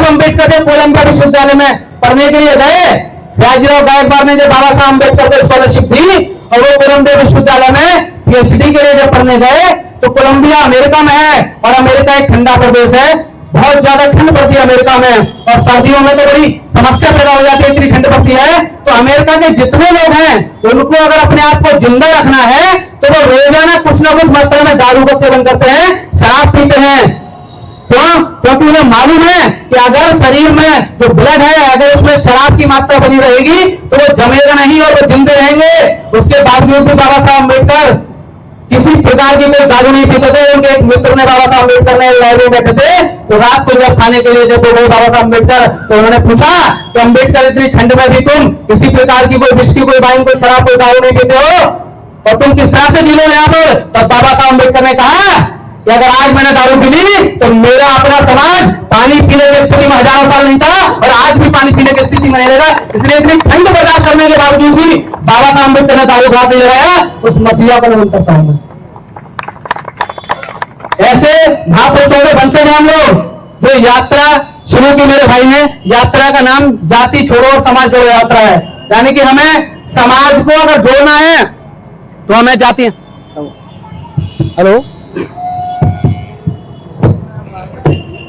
साहब अम्बेडकर जब कोलंबिया विश्वविद्यालय में पढ़ने के लिए गए, सयाजीराव गायकवाड़ ने जब बाबा साहब अम्बेडकर को स्कॉलरशिप दी और वो कोलंबिया विश्वविद्यालय में पीएचडी के लिए जब पढ़ने गए, तो कोलंबिया अमेरिका में है और अमेरिका एक ठंडा प्रदेश है, बहुत ज्यादा ठंड पड़ती है अमेरिका में, और सर्दियों में तो बड़ी समस्या पैदा हो जाती है, इतनी ठंड पड़ती है। तो अमेरिका के जितने लोग हैं उनको अगर अपने आप को जिंदा रखना है तो वो रोजाना कुछ ना कुछ मात्रा में दारू का सेवन करते हैं, शराब पीते हैं। क्यों? क्योंकि उन्हें मालूम है कि अगर शरीर में जो ब्लड है, अगर उसमें शराब की मात्रा बनी रहेगी तो वो जमेगा नहीं और वो जिंदे रहेंगे। उसके बावजूद भी बाबा साहब अम्बेडकर किसी प्रकार की कोई दारू नहीं पीते थे। उनके एक मित्र ने, बाबा साहब अम्बेडकर ने लाइब्रेरी में बैठे थे, तो रात को जब खाने के लिए जब वो गए बाबा साहब अम्बेडकर, तो उन्होंने पूछा कि अम्बेडकर इतनी ठंड में भी तुम किसी प्रकार की कोई विस्की, कोई वाइन, कोई शराब, कोई दारू नहीं पीते हो और तुम किस तरह से जी लो यहाँ पर? तब बाबा साहब अम्बेडकर ने कहा कि अगर आज मैंने दारू पी ली तो मेरा अपना समाज पानी पीने की स्थिति में हजारों साल नहीं था और आज भी पानी पीने की स्थिति में नहीं रहेगा। इसलिए इतनी ठंड बर्दाश्त करने के बावजूद भी बाबा साहब अम्बेडकर ने दारू खाते लगाया, उस मसीहा को नमन करता हूं। ऐसे महापुरुषों के वंशज हम लोग, जो यात्रा शुरू की मेरे भाई ने, यात्रा का नाम जाति छोड़ो और समाज जोड़ो यात्रा है। यानी कि हमें समाज को अगर जोड़ना है तो हमें जाति, हेलो,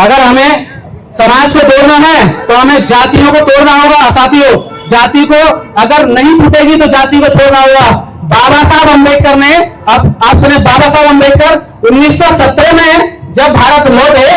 अगर हमें समाज को तोड़ना है तो हमें जातियों को तोड़ना होगा। साथियों, जाति को अगर नहीं टूटेगी तो जाति को छोड़ना होगा। बाबा साहब अम्बेडकर ने, अब आप सुने, बाबा साहब अम्बेडकर 1917 में जब भारत लौटे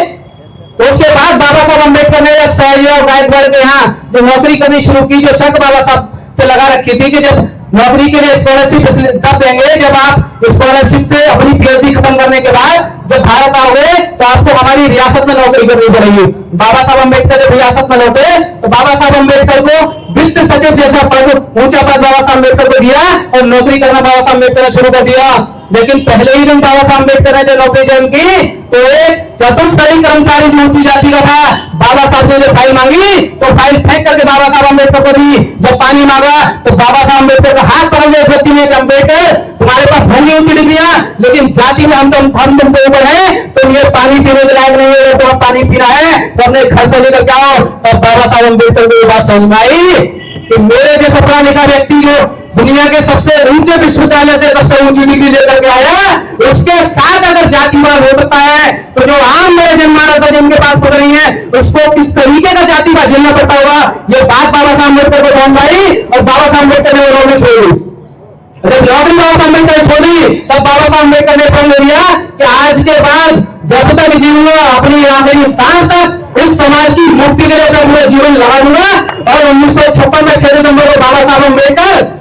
तो उसके बाद बाबा साहब अम्बेडकर ने सयाजीराव गायकवाड़ के यहाँ जो नौकरी करनी शुरू की, जो शर्त बाबा साहब से लगा रखी थी कि जब नौकरी के लिए स्कॉलरशिप तब देंगे जब आप स्कॉलरशिप से अपनी पीएचडी खत्म करने के बाद जब भारत आओगे तो आपको हमारी रियासत में नौकरी करनी पड़ेगी। बाबा साहब अम्बेडकर जब रियासत में लौटे तो बाबा साहब अम्बेडकर को वित्त सचिव जैसा पद, ऊंचा पद बाबा साहब अम्बेडकर को दिया और नौकरी करना बाबा साहब अम्बेडकर ने शुरू कर दिया। लेकिन पहले ही दिन बाबा साहब अम्बेडकर ने जो नौकरी ज्वाइन की तो एक चतुर्श्रेणी कर्मचारी जो ऊंची जाति का था, बाबा साहब ने जो फाइल मांगी तो फाइल फेंक करके बाबा साहब अम्बेडकर को दी। जब पानी मांगा तो बाबा साहब अम्बेडकर का हाथ पकड़ लिया व्यक्ति ने, अम्बेडकर तुम्हारे पास होंगी ऊंची डिग्रियां लेकिन जाति में हम तुमसे ऊपर है, तो ये पानी पीने के लायक नहीं है, तो पानी पीना है तो अपने घर से लेकर के आओ। तब बाबा साहब अम्बेडकर को ये बात समझ में आई कि मेरे जैसा पढ़ा लिखा व्यक्ति जो दुनिया के सबसे ऊंचे विश्वविद्यालय से सबसे ऊंची डिग्री लेकर के आया, उसके साथ अगर जातिवाद हो सकता है तो जो आम मेरे जनमानस जिनके पास पढ़ रही है उसको किस तरीके का जातिवाद झेलना पड़ता होगा, ये बात बाबा साहब अम्बेडकर को समझ आई और बाबा साहब अम्बेडकर ने वो नौकरी छोड़ी। जब नौकरी बाबा साहब अम्बेडकर ने छोड़ी तब बाबा साहब अम्बेडकर ने प्रण ले लिया कि आज के बाद जब तक जीऊंगा अपनी आखिरी सांस तक इस समाज की मुक्ति के लिए अपना पूरा जीवन लगा दूंगा। और 1956 में 6 दिसंबर को बाबा साहब अम्बेडकर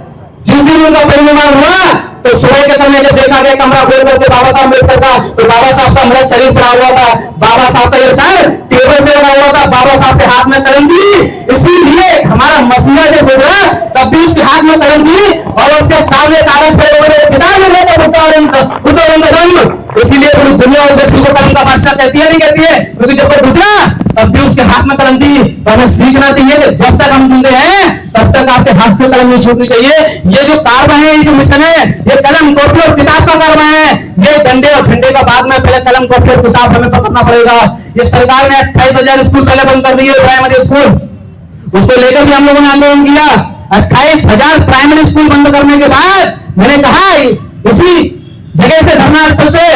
जिस दिन उनका परिनिर्वाण हुआ तो सुबह के समय जब देखा गया कमरा खोल करके बाबा साहब अम्बेडकर का, तो बाबा साहब का मृत शरीर पड़ा हुआ था, बाबा साहब का ये सर टेबल से लगा हुआ था, बाबा साहब के हाथ में कलम थी। इसीलिए हमारा मसीहा जब गुजरा तब भी उसके हाथ में कलम थी और उसके सामने कागज पड़े हुए पिता ने इसीलिए पूरी दुनिया उस व्यक्ति को कलम का बादशाह कहती है, नहीं कहती है? क्योंकि जब वो गुजरा तब भी उसके हाथ में कलम थी। तो हमें सीखना चाहिए कि जब तक हम जिंदे हैं तब तक आपके हाथ से कलम नहीं छूटनी चाहिए। ये जो कार्य है, ये जो मिशन है, ये कलम कॉपी और किताब का कार्य है। ये डंडे और झंडे का बाद में, पहले कलम कॉपी और किताब हमें पकड़ना पड़ेगा। ये सरकार ने 28,000 स्कूल पहले बंद कर दिए, प्राइमरी स्कूल, उसको लेकर भी हम लोगों ने आंदोलन किया। 28,000 प्राइमरी स्कूल बंद करने के बाद मैंने कहा इसी जगह से धरना स्थल से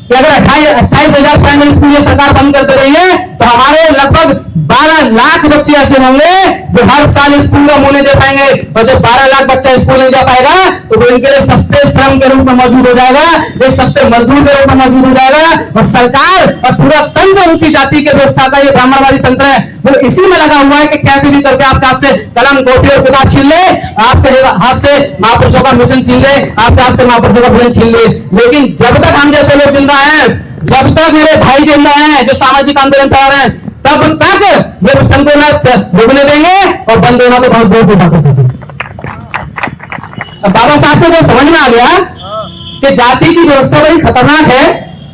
कि अगर 28,000 प्राइमरी स्कूल ये सरकार बंद करते रही है तो हमारे लगभग 12 लाख बच्चे ऐसे होंगे जो हर साल स्कूल का मुंह नहीं दे पाएंगे। और जब 12 लाख बच्चा स्कूल नहीं जा पाएगा तो वो इनके लिए सस्ते श्रम के रूप में मौजूद हो जाएगा, ये सस्ते मजदूर के रूप में मौजूद हो जाएगा। और सरकार और पूरा तंत्र ऊंची जाति के व्यवस्था का ये ब्राह्मणवादी तंत्र है, वो इसी में लगा हुआ है कि कैसे भी करके आपके हाथ से कलम कॉपी और किताब छीन ले, आपके हाथ से महापुरुषों का मिशन छीन ले, आपके हाथ से महापुरुषों का भजन छीन ले। लेकिन जब तक हम जैसे लोग जिंदा हैं, जब तक मेरे भाई जिंदा हैं जो सामाजिक आंदोलन चला रहे हैं, तब तक ये मिशन को न डूबने देंगे और बंद होना तो बहुत दूर की बात है। बाबा साहब को जब समझ में आ गया कि जाति की व्यवस्था बड़ी खतरनाक है,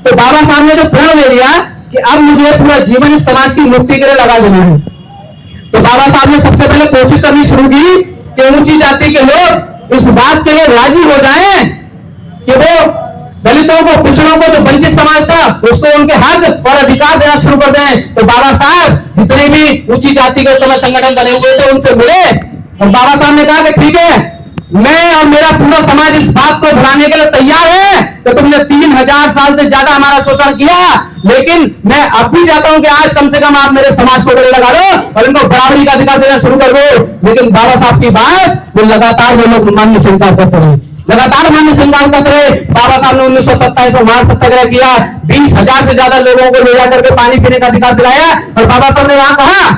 तो बाबा साहब ने जो प्रण ले लिया कि अब मुझे पूरा जीवन इस समाज की मुक्ति के लिए लगा देना है, तो बाबा साहब ने सबसे पहले कोशिश करनी शुरू की कि ऊंची जाति के लोग इस बात के लिए राजी हो जाएं कि वो दलितों को, पिछड़ों को, जो वंचित समाज था उसको उनके हक और अधिकार देना शुरू कर दें। तो बाबा साहब जितने भी ऊंची जाति के समय संगठन बने हुए थे उनसे मिले और बाबा साहब ने कहा कि ठीक है, मैं और मेरा पूरा समाज इस बात को भुलाने के लिए तैयार है कि तुमने 3000 साल से ज्यादा हमारा शोषण किया, लेकिन मैं अब भी चाहता हूं कि आज कम से कम आप मेरे समाज को गले लगा दो और इनको बराबरी का अधिकार देना शुरू कर दो। लेकिन बाबा साहब की बात वो लगातार वो लोग मान्य स्वीकार करते रहे, लगातार मान्य स्वीकार करते रहे। बाबा साहब ने 1927 में महान सत्याग्रह किया, 20,000 से ज्यादा लोगों को ले जाकर के पानी पीने का अधिकार दिलाया और बाबा साहब ने वहां कहा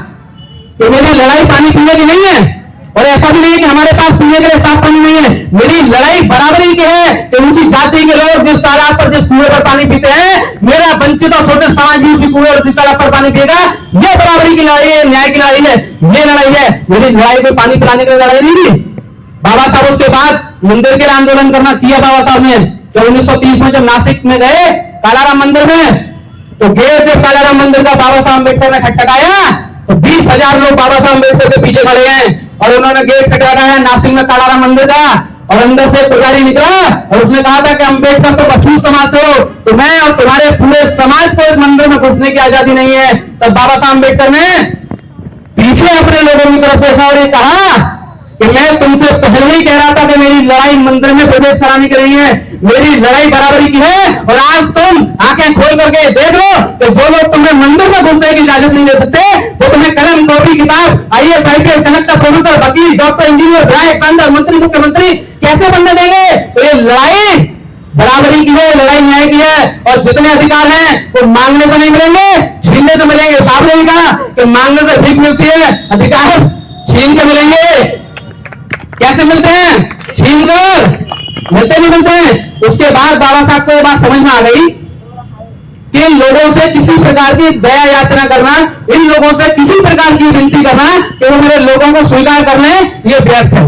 कि मेरी लड़ाई पानी पीने की नहीं है और ऐसा भी नहीं है कि हमारे पास पीने के लिए साफ पानी नहीं है, मेरी लड़ाई बराबरी की है कि ऊंची जाति के लोग जिस तालाब पर जिस कुएं पर पानी पीते हैं, मेरा वंचित और छोटे समाज भी उसी कुएं और जिस तालाब पर पानी पिएगा। ये बराबरी की लड़ाई है, न्याय की लड़ाई है, ये लड़ाई है। मेरी लड़ाई को पानी पिलाने की लड़ाई नहीं थी। बाबा साहब उसके बाद मंदिर के लिए आंदोलन करना किया बाबा साहब ने। तो 1930 में जब नासिक में गए कालाराम मंदिर में, तो गेट जब कालाराम मंदिर का बाबा साहब अम्बेडकर ने खटखटाया तो 20,000 लोग बाबा साहब अम्बेडकर के पीछे खड़े हैं और उन्होंने गेट खटखटाया नासिक में कालाराम मंदिर का और अंदर से पुजारी निकला और उसने कहा था कि अम्बेडकर तो अछूत समाज से हो, तो मैं और तुम्हारे पूरे समाज को इस मंदिर में घुसने की आजादी नहीं है। तब बाबा साहब अम्बेडकर ने पीछे अपने लोगों की तरफ देखा और ये कहा कि मैं तुमसे पहले ही कह रहा था कि मेरी लड़ाई मंदिर में प्रवेश कराने की नहीं है, मेरी लड़ाई बराबरी की है। और आज तुम आंखें खोल करके देख लो कि जो लोग तुम्हें मंदिर में घुसने की इजाजत नहीं दे सकते वो तुम्हें कलम कॉपी किताब IAS IPS कलेक्टर प्रोफेसर वकील डॉक्टर इंजीनियर विधायक सांसद मंत्री मुख्यमंत्री कैसे बनने देंगे। तो ये लड़ाई बराबरी की है, लड़ाई न्याय की है और जितने अधिकार हैं वो मांगने से नहीं मिलेंगे, छीनने से मिलेंगे। साहब ने कहा कि मांगने से भीख मिलती है, अधिकार छीन के मिलेंगे। कैसे मिलते हैं? छीन कर मिलते नहीं मिलते हैं। उसके बाद बाबा साहब को ये बात समझ में आ गई कि इन लोगों से किसी प्रकार की दया याचना करना, इन लोगों से किसी प्रकार की विनती करना कि वो मेरे लोगों को स्वीकार कर लें, ये व्यर्थ है।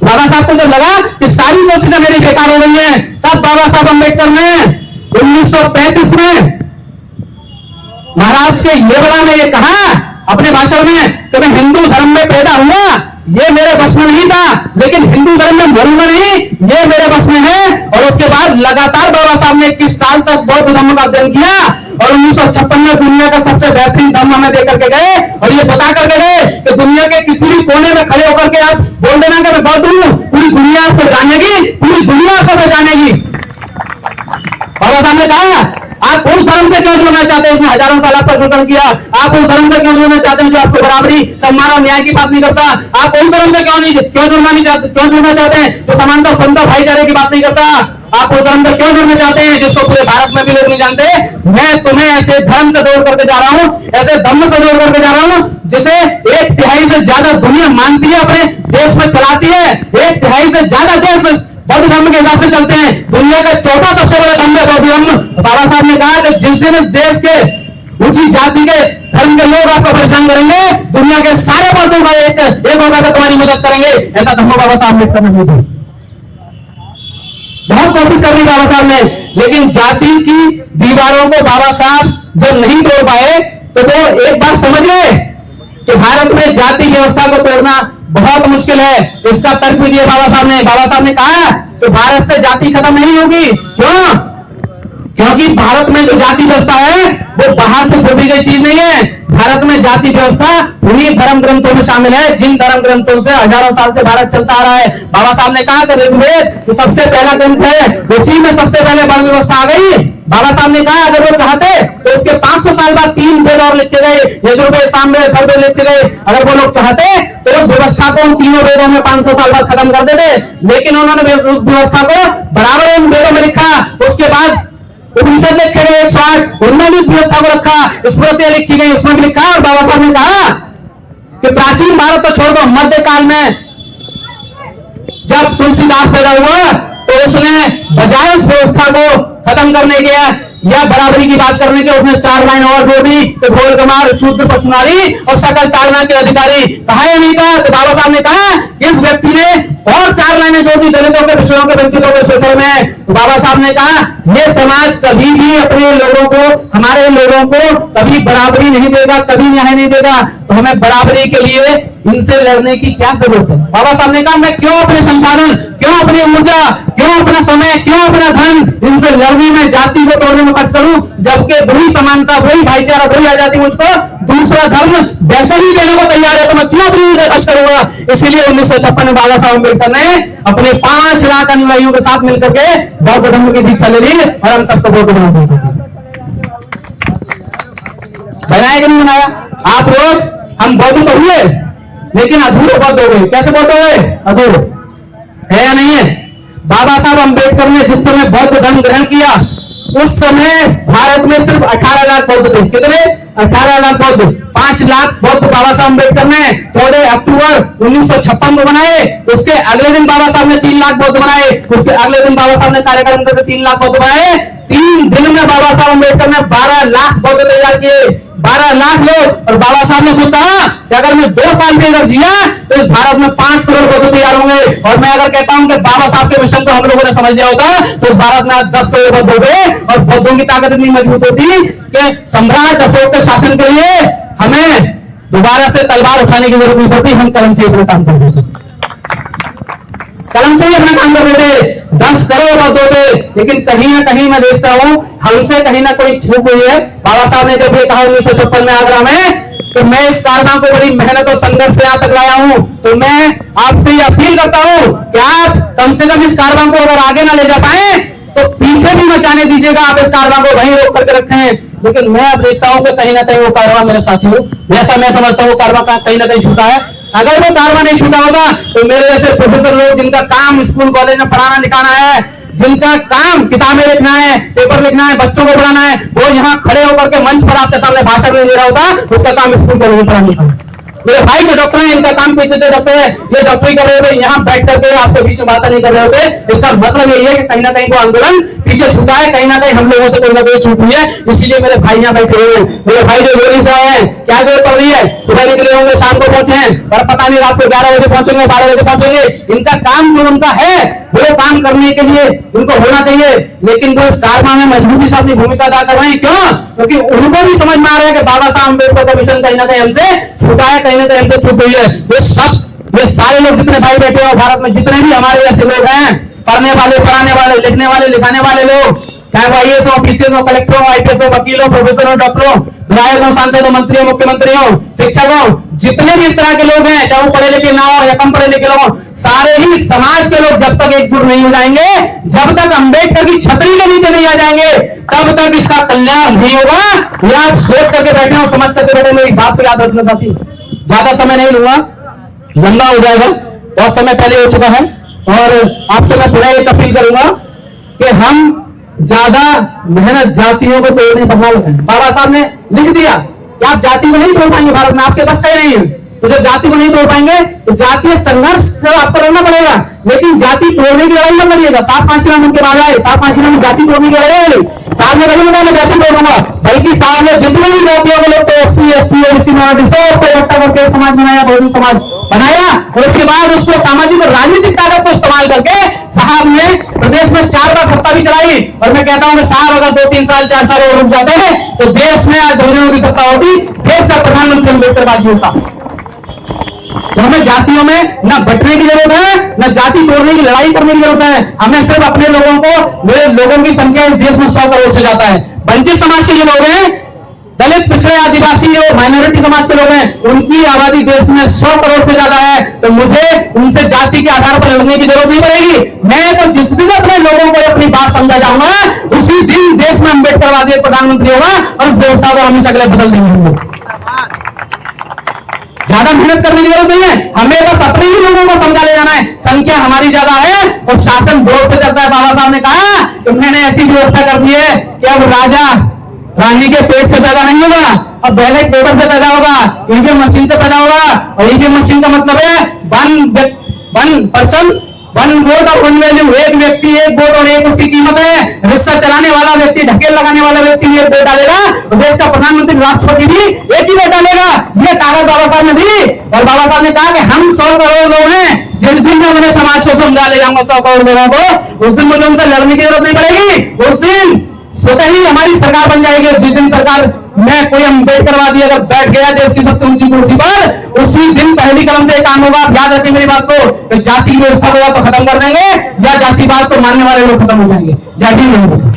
बाबा साहब को जब लगा कि सारी कोशिशें मेरी बेकार हो गई हैं, तब बाबा साहब अम्बेडकर ने 1935 में महाराष्ट्र के येवला में ये कहा अपने भाषण में कि मैं हिंदू धर्म में पैदा हुआ, ये मेरे बस में नहीं था, लेकिन हिंदू धर्म में मरूंगा नहीं, ये मेरे बस में है। और उसके बाद लगातार बाबा साहब ने 21 साल तक बौद्ध धर्म का अध्ययन किया और 1956 में दुनिया का सबसे बेहतरीन धर्म हमें देकर के गए और ये बता करके गए कि दुनिया के किसी भी कोने में खड़े होकर के आप बोल देना कि मैं बौद्ध हूं, पूरी दुनिया आपको जानेगी, पूरी दुनिया आपको पहचानेगी। बाबा साहब ने कहा आप उस धर्म से क्यों जुड़ना चाहते हैं, उसने हजारों साल पर शोषण किया, आप उस धर्म से क्यों जुड़ना चाहते हैं जो आपको बराबरी सम्मान और न्याय की बात नहीं करता, आप उस धर्म से क्यों जुड़ना चाहते हैं जो समानता समता भाईचारे की बात नहीं करता, आप उस धर्म से क्यों जुड़ना चाहते हैं जिसको पूरे भारत में भी लोग नहीं जानते। मैं तुम्हें ऐसे धर्म से जोड़ करके जा रहा हूं, ऐसे धर्म से जोड़ करके जा रहा हूं जिसे 1/3 से ज्यादा दुनिया मानती है, अपने देश में चलाती है, 1/3 से ज्यादा देश बौद्ध धर्म के हिसाब से चलते हैं। दुनिया का चौथा सबसे बड़ा धर्म है बौद्ध धर्म। बाबा साहब ने कहा कि जिस दिन इस देश के ऊंची जाति के धर्म के लोग आपको परेशान करेंगे, दुनिया के सारे बौद्धों का एक होगा तो तुम्हारी मदद करेंगे। ऐसा धर्म बाबा साहब ने करने दी, बहुत कोशिश कर रही बाबा साहब ने, लेकिन जाति की दीवारों को बाबा साहब जब नहीं तोड़ पाए तो वो एक बात समझ गए कि भारत में जाति व्यवस्था को तोड़ना बहुत मुश्किल है। इसका तर्क भी दिया बाबा साहब ने कहा तो भारत से जाति खत्म नहीं होगी। क्यों? क्योंकि भारत में जो जाति व्यवस्था है वो बाहर से छोड़ी गई चीज नहीं है। भारत में जाति व्यवस्था उन्हीं धर्म ग्रंथों में शामिल है जिन धर्म ग्रंथों से हजारों साल से भारत चलता आ रहा है। बाबा साहब ने कहा कि ऋग्वेद जो सबसे पहला ग्रंथ है उसी में सबसे पहले वर्ण व्यवस्था आ गई। बाबा साहब ने कहा अगर वो चाहते तो उसके 500 साल बाद 3 वेद और लिखे गए, यजुर्वेद सामवेद अथर्ववेद लिखे गए। अगर वो लोग चाहते तो उस व्यवस्था को उन तीनों वेदों में 500 साल बाद खत्म कर देते, लेकिन उन्होंने उस व्यवस्था को बराबर उन वेदों में लिखा। उसके बाद उपनिषद लिखे गए 108, उनमें भी इस व्यवस्था को रखा, स्मृतियां लिखी गई उसमें भी लिखा। और बाबा साहब ने कहा कि प्राचीन भारत तो छोड़ दो, मध्यकाल में जब तुलसीदास पैदा हुआ तो उसने बजाय उस व्यवस्था को खत्म करने के या बराबरी की बात करने के उसने 4 लाइन और जोड़ दी तो घोर गमार शूद्र पशुनारी और सकल ताड़ना के अधिकारी। कहा या नहीं कहा? तो बाबा साहब ने कहा इस व्यक्ति ने और 4 लाइनें जोड़ दी दलितों के, विषयों के, वंचितों के क्षेत्र में। तो बाबा साहब ने कहा यह समाज कभी भी अपने लोगों को, हमारे लोगों को कभी बराबरी नहीं देगा, कभी न्याय नहीं देगा। तो हमें बराबरी के लिए इनसे लड़ने की क्या जरूरत है। बाबा साहब ने कहा मैं क्यों अपने संसाधन, क्यों अपनी ऊर्जा, क्यों अपना समय, क्यों अपना धन इनसे लड़ने में, जाति को तोड़ने में खर्च करूं, जबकि वही समानता, वही भाईचारा, वही आजादी मुझको दूसरा धर्म वैसे ही देने को तैयार है, तो मैं क्यों अपनी ऊर्जा खर्च करूंगा। इसलिए 1956 में बाबा साहब अम्बेडकर ने अपने 5 लाख अनुयायियों के साथ मिलकर के बौद्ध धर्म की दीक्षा ले ली और हम सबको बौद्ध धर्म दे सके। बनाया कि नहीं बनाया? आप लोग, हम बौद्ध तो हुए लेकिन अधूरे बौद्ध हो गए। कैसे बौद्ध हो गए? अधूरे है या नहीं है? बाबा साहब अम्बेडकर ने जिस समय बौद्ध धर्म ग्रहण किया उस समय भारत में सिर्फ 18 लाख बौद्ध थे। कितने? 18 लाख बौद्ध। 5 लाख बौद्ध बाबा साहब अम्बेडकर ने 14 अक्टूबर 1956 को बनाए। उसके अगले दिन बाबा साहब ने 3 लाख बौद्ध बनाए। उसके अगले दिन बाबा साहब ने कार्यक्रम करके 3 लाख बौद्ध बनाए। 3 दिन में बाबा साहब अम्बेडकर ने 12 लाख बौद्ध तैयार किए। 12 लाख लोग। और बाबा साहब ने खुद कहा कि अगर मैं 2 साल भी अगर जिया तो इस भारत में 5 करोड़ बौद्ध तैयार होंगे। और मैं अगर कहता हूं कि बाबा साहब के मिशन को हम लोगों ने समझ लिया होता तो इस भारत में आज 10 करोड़ बौद्ध हो गए। और बौद्धों की ताकत इतनी मजबूत होती कि सम्राट अशोक के शासन के लिए हमें दोबारा से तलवार उठाने की जरूरत नहीं पड़ती, हम कलम से अपना काम कर देते, कलम से ही अपना काम कर देते। 10 करोड़ बौद्ध होते। लेकिन कहीं ना कहीं मैं देखता हूं हमसे कहीं ना कोई चूक हुई है। बाबा साहब ने जब ये कहा 1956 में आगरा में, तो मैं इस कारनामे को बड़ी मेहनत और संघर्ष से यहां तक लाया हूं। तो मैं आपसे ये अपील करता हूं कि आप कम से कम इस कारनामे को अगर आगे ना ले जा पाए तो पीछे भी मचाने दीजिएगा। आप इस कारनामे को वहीं रोक करके रखें। लेकिन मैं अब देखता हूं कि कहीं ना कहीं वो कारवा, मेरे साथियों, जैसा मैं समझता हूं कारवा कहीं ना कहीं छूटा है। अगर वो कारवा नहीं छूटा होगा तो मेरे जैसे प्रोफेसर लोग जिनका काम स्कूल कॉलेज में पढ़ाना लिखाना है, जिनका काम किताबें लिखना है, पेपर लिखना है, बच्चों को पढ़ाना है, वो यहाँ खड़े होकर के मंच पर आपके सामने भाषण नहीं दे रहा होता, उसका काम स्कूल कॉलेज में पढ़ाने का। मेरे भाई जो डॉक्टर हैं इनका काम पीछे से डॉक्टर है, ये डॉक्टरी कर रहे होते, यहाँ बैठ करके आपके बीच में बातें नहीं कर रहे होते। इसका मतलब यही है कि कहीं ना कहीं वो आंदोलन पीछे छूटा है, कहीं ना कहीं हम लोगों से कोई ना कोई छूट हुई है। इसीलिए मेरे भाई यहाँ बैठे हुए हैं। मेरे भाई जो गोली से आए हैं, क्या जरूरत पड़ रही है? सुबह निकले होंगे, शाम को पहुंचे हैं, पर पता नहीं रात को 11 बजे पहुंचेंगे, 12 बजे पहुंचेंगे। इनका काम जो उनका है वो काम करने के लिए उनको होना चाहिए। लेकिन वो इस कारनामे में मजबूती से अपनी भूमिका अदा कर रहे हैं। क्यों? क्योंकि उनको भी समझ में आ रहा है कि बाबा साहब अम्बेडकर का मिशन कहीं ना कहीं हमसे छूटा है, कहीं ना कहीं हमसे छूट हुई है। ये सारे लोग जितने भाई बैठे हैं भारत में, जितने भी हमारे जैसे लोग हैं, पढ़ने वाले, पढ़ाने वाले, लिखने वाले, लिखाने वाले लोग, चाहे वो आईएएस हो, पीसीएस हो, कलेक्टर हो, आईपीएस हो, वकील हो, प्रोफेसर हो, डॉक्टर हो, विधायक हो, सांसद हो, मंत्री हो, मुख्यमंत्री हो, शिक्षक हो, जितने भी इस तरह के लोग हैं, चाहे वो पढ़े लिखे ना हो या कम पढ़े लिखे लोग, सारे ही समाज के लोग जब तक एकजुट नहीं हो जाएंगे, जब तक अम्बेडकर की छतरी के नीचे नहीं आ जाएंगे, तब तक इसका कल्याण नहीं होगा। ये आप सोच करके बैठे हो, समझ करके बैठे। मेरी बात को याद रखना चाहती हूँ, ज्यादा समय नहीं लूंगा, लंबा हो जाएगा, बहुत समय पहले हो चुका है। और आपसे मैं पुनः एक अपील करूंगा कि हम ज्यादा मेहनत जातियों को तोड़ने पर ना लगाएं। बाबा साहब ने लिख दिया कि आप जाति को नहीं तोड़ पाएंगे, भारत में आपके पास कहीं नहीं है। तो जब जाति को नहीं तोड़ पाएंगे तो जातीय संघर्ष से आपको लड़ना पड़ेगा। लेकिन जाति तोड़ने की लड़ाई मत लड़िएगा। 7 फांसी उनके बाद आए, 7 फांसी में जाति तोड़ने की लड़ाई साहब ने कभी बताया मैं जाति तोड़ूंगा, बल्कि साहब ने जितने भी जातियों के लोग एससी, एसटी, ओबीसी, माइनॉरिटी सबको इकट्ठा करके समाज बनाया, बहुजन समाज बनाया। और उसके बाद उसको सामाजिक और राजनीतिक ताकत को इस्तेमाल करके साहब ने प्रदेश में 4 बार सत्ता भी चलाई। और मैं कहता हूं कि साहब अगर 2-3 साल 4 साल और रुक जाते हैं तो देश में आज बहुजनों की सत्ता होती, देश का प्रधानमंत्री अम्बेडकर बाजी होता। तो हमें जातियों में न बंटने की जरूरत है, न जाति तोड़ने की लड़ाई करने की जरूरत है। हमें सिर्फ अपने लोगों को, मेरे लोगों की संख्या इस देश में 100 करोड़ से ज्यादा है। वंचित समाज के जो लोग हैं, दलित, पिछड़े, आदिवासी और माइनॉरिटी समाज के लोग हैं, उनकी आबादी देश में 100 करोड़ से ज्यादा है। तो मुझे उनसे जाति के आधार पर लड़ने की जरूरत नहीं पड़ेगी। मैं तो जिस दिन अपने लोगों को अपनी बात समझा जाऊंगा, उसी दिन देश में अम्बेडकरवादी प्रधानमंत्री होगा और उस व्यवस्था को हमेशा के लिए बदल देंगे। ज्यादा मेहनत करने की जरूरत नहीं है, हमें बस अपने ही लोगों को समझा ले जाना है। संख्या हमारी ज्यादा है और शासन जोर से चलता है। बाबा साहब ने कहा कि मैंने ऐसी व्यवस्था कर दी है कि अब राजा रानी के पेट से पैदा नहीं होगा, अब बैलेट पेपर से पैदा होगा, ईवीएम मशीन से पैदा होगा। और ईवीएम मशीन का मतलब है वन पर्सन वन वोट और वन वैल्यू, एक व्यक्ति एक वोट और एक उसकी कीमत है। रिक्शा चलाने वाला व्यक्ति, ढकेल लगाने वाला व्यक्ति भी एक वोट डालेगा, और देश का प्रधानमंत्री, राष्ट्रपति भी एक ही वोट डालेगा। ये ताकत बाबा साहब ने दी। और बाबा साहब ने कहा कि हम 100 करोड़ लोग हैं, जिस दिन मैं अपने समाज को समझा ले जाऊंगा 100 करोड़ लोगों को, उस दिन मुझे उनसे लड़ने की जरूरत नहीं पड़ेगी। उस दिन स्वतः ही हमारी सरकार बन जाएगी। जिस दिन सरकार में कोई अम्बेडकर समाजवादी अगर बैठ गया देश की सबसे ऊंची कुर्सी पर, उसी दिन पहली कलम से काम होगा। याद रखिए मेरी बात को, तो जाति की व्यवस्था को या तो खत्म कर देंगे या जातिवाद को मानने वाले लोग खत्म हो जाएंगे। जय हिंद।